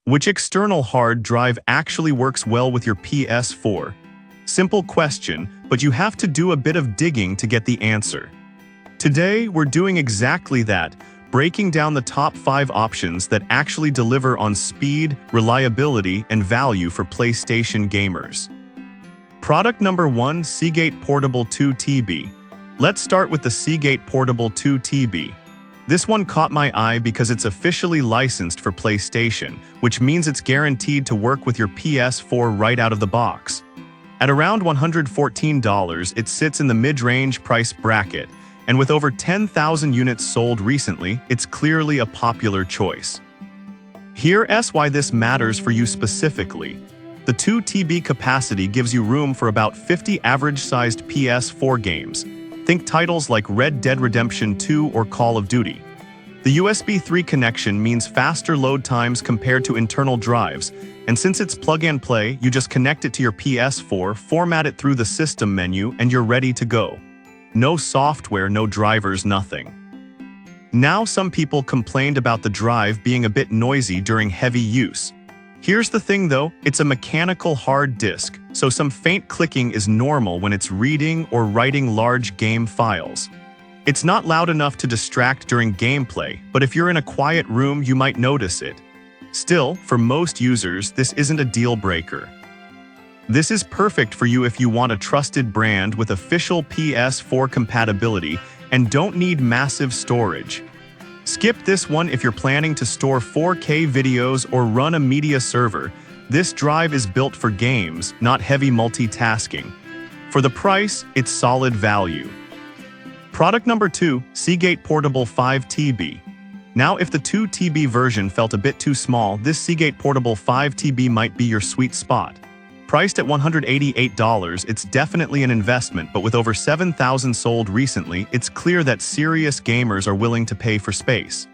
Which external hard drive actually works well with your PS4? Simple question, but you have to do a bit of digging to get the answer. Today, we're doing exactly that, breaking down the top 5 options that actually deliver on speed, reliability, and value for PlayStation gamers. Product number 1, Seagate Portable 2 TB. Let's start with the Seagate Portable 2 TB. This one caught my eye because it's officially licensed for PlayStation, which means it's guaranteed to work with your PS4 right out of the box. At around $114, it sits in the mid-range price bracket, and with over 10,000 units sold recently, it's clearly a popular choice. Here's why this matters for you specifically. The 2 TB capacity gives you room for about 50 average-sized PS4 games. Think titles like Red Dead Redemption 2 or Call of Duty. The USB 3 connection means faster load times compared to internal drives, and since it's plug and play, you just connect it to your PS4, format it through the system menu, and you're ready to go. No software, no drivers, nothing. Now, some people complained about the drive being a bit noisy during heavy use. Here's the thing though, it's a mechanical hard disk, so some faint clicking is normal when it's reading or writing large game files. It's not loud enough to distract during gameplay, but if you're in a quiet room, you might notice it. Still, for most users, this isn't a deal breaker. This is perfect for you if you want a trusted brand with official PS4 compatibility and don't need massive storage. Skip this one if you're planning to store 4K videos or run a media server. This drive is built for games, not heavy multitasking. For the price, it's solid value. Product number 2, Seagate Portable 5 TB. Now, if the 2 TB version felt a bit too small, this Seagate Portable 5 TB might be your sweet spot. Priced at $188, it's definitely an investment, but with over 7,000 sold recently, it's clear that serious gamers are willing to pay for space.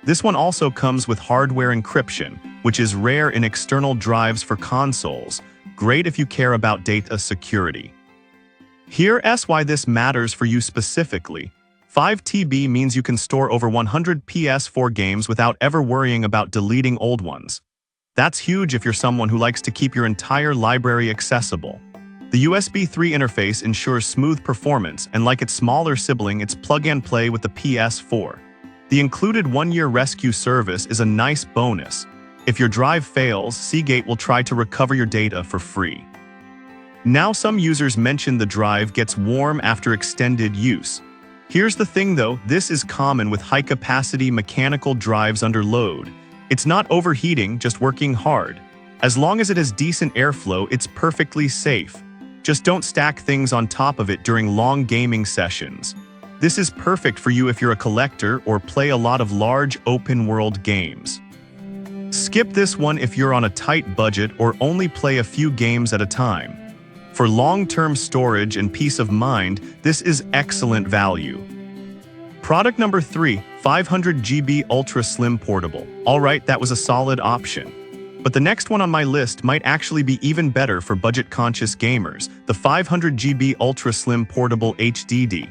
This one also comes with hardware encryption, which is rare in external drives for consoles. Great if you care about data security. Here's why this matters for you specifically. 5 TB means you can store over 100 PS4 games without ever worrying about deleting old ones. That's huge if you're someone who likes to keep your entire library accessible. The USB 3 interface ensures smooth performance, and like its smaller sibling, it's plug and play with the PS4. The included 1-year rescue service is a nice bonus. If your drive fails, Seagate will try to recover your data for free. Now, some users mention the drive gets warm after extended use. Here's the thing though, this is common with high-capacity mechanical drives under load. It's not overheating, just working hard. As long as it has decent airflow, it's perfectly safe. Just don't stack things on top of it during long gaming sessions. This is perfect for you if you're a collector or play a lot of large open-world games. Skip this one if you're on a tight budget or only play a few games at a time. For long-term storage and peace of mind, this is excellent value. Product number 3, 500 GB Ultra Slim Portable. Alright, that was a solid option. But the next one on my list might actually be even better for budget-conscious gamers, the 500 GB Ultra Slim Portable HDD.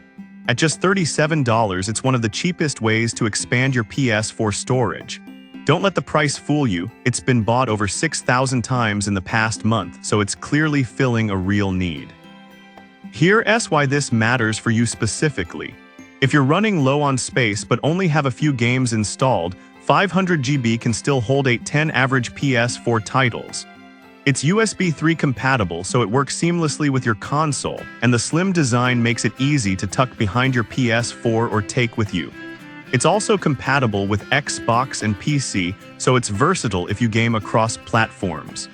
At just $37, it's one of the cheapest ways to expand your PS4 storage. Don't let the price fool you, it's been bought over 6,000 times in the past month, so it's clearly filling a real need. Here's why this matters for you specifically. If you're running low on space but only have a few games installed, 500 GB can still hold 10 average PS4 titles. It's USB 3 compatible, so it works seamlessly with your console, and the slim design makes it easy to tuck behind your PS4 or take with you. It's also compatible with Xbox and PC, so it's versatile if you game across platforms.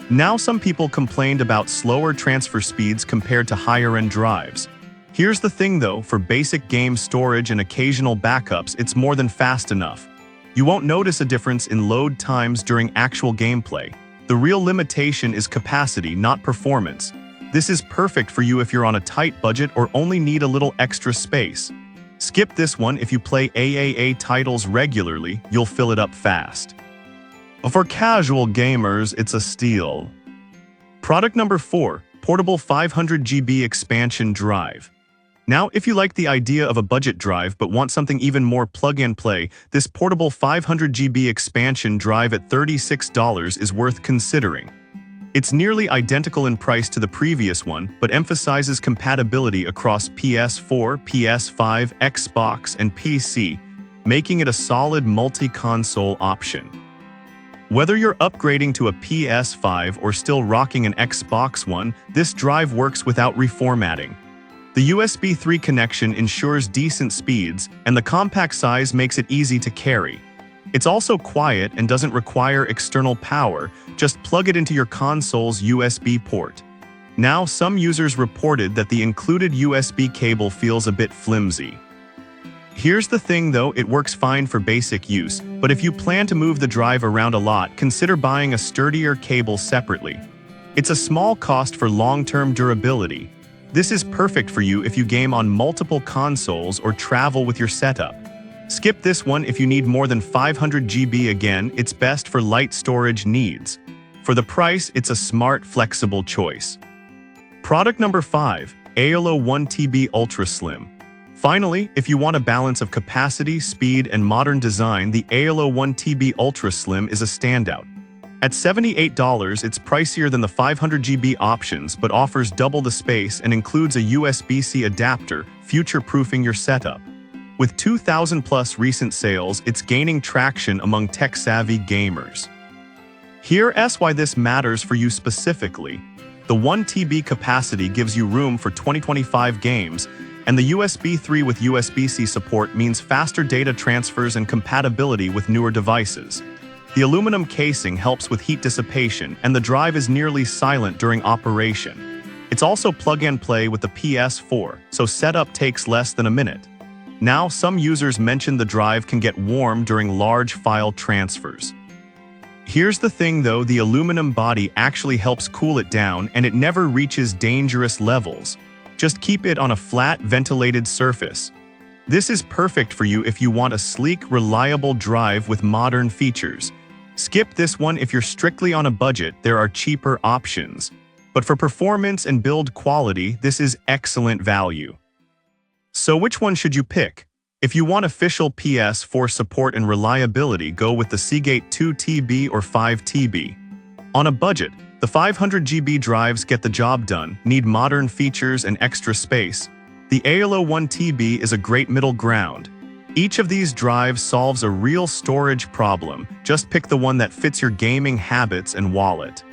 Now, some people complained about slower transfer speeds compared to higher-end drives. Here's the thing though, for basic game storage and occasional backups, it's more than fast enough. You won't notice a difference in load times during actual gameplay. The real limitation is capacity, not performance. This is perfect for you if you're on a tight budget or only need a little extra space. Skip this one if you play AAA titles regularly, you'll fill it up fast. For casual gamers, it's a steal. Product number 4, Portable 500 GB Expansion Drive. Now, if you like the idea of a budget drive but want something even more plug-and-play, this portable 500 GB expansion drive at $36 is worth considering. It's nearly identical in price to the previous one, but emphasizes compatibility across PS4, PS5, Xbox, and PC, making it a solid multi-console option. Whether you're upgrading to a PS5 or still rocking an Xbox One, this drive works without reformatting. The USB 3 connection ensures decent speeds, and the compact size makes it easy to carry. It's also quiet and doesn't require external power, just plug it into your console's USB port. Now, some users reported that the included USB cable feels a bit flimsy. Here's the thing though, it works fine for basic use, but if you plan to move the drive around a lot, consider buying a sturdier cable separately. It's a small cost for long-term durability. This is perfect for you if you game on multiple consoles or travel with your setup. Skip this one if you need more than 500 GB. Again, it's best for light storage needs. For the price, it's a smart, flexible choice. Product number 5, AOLO 1TB Ultra Slim. Finally, if you want a balance of capacity, speed, and modern design, the AOLO 1TB Ultra Slim is a standout. At $78, it's pricier than the 500 GB options but offers double the space and includes a USB-C adapter, future-proofing your setup. With 2,000+ recent sales, it's gaining traction among tech-savvy gamers. Here's why this matters for you specifically. The 1 TB capacity gives you room for 2025 games, and the USB 3 with USB-C support means faster data transfers and compatibility with newer devices. The aluminum casing helps with heat dissipation, and the drive is nearly silent during operation. It's also plug-and-play with the PS4, so setup takes less than a minute. Now, some users mention the drive can get warm during large file transfers. Here's the thing though, the aluminum body actually helps cool it down and it never reaches dangerous levels. Just keep it on a flat, ventilated surface. This is perfect for you if you want a sleek, reliable drive with modern features. Skip this one if you're strictly on a budget, there are cheaper options. But for performance and build quality, this is excellent value. So which one should you pick? If you want official PS4 support and reliability, go with the Seagate 2 TB or 5 TB. On a budget, the 500 GB drives get the job done, need modern features and extra space. The AOLO 1 TB is a great middle ground. Each of these drives solves a real storage problem. Just pick the one that fits your gaming habits and wallet.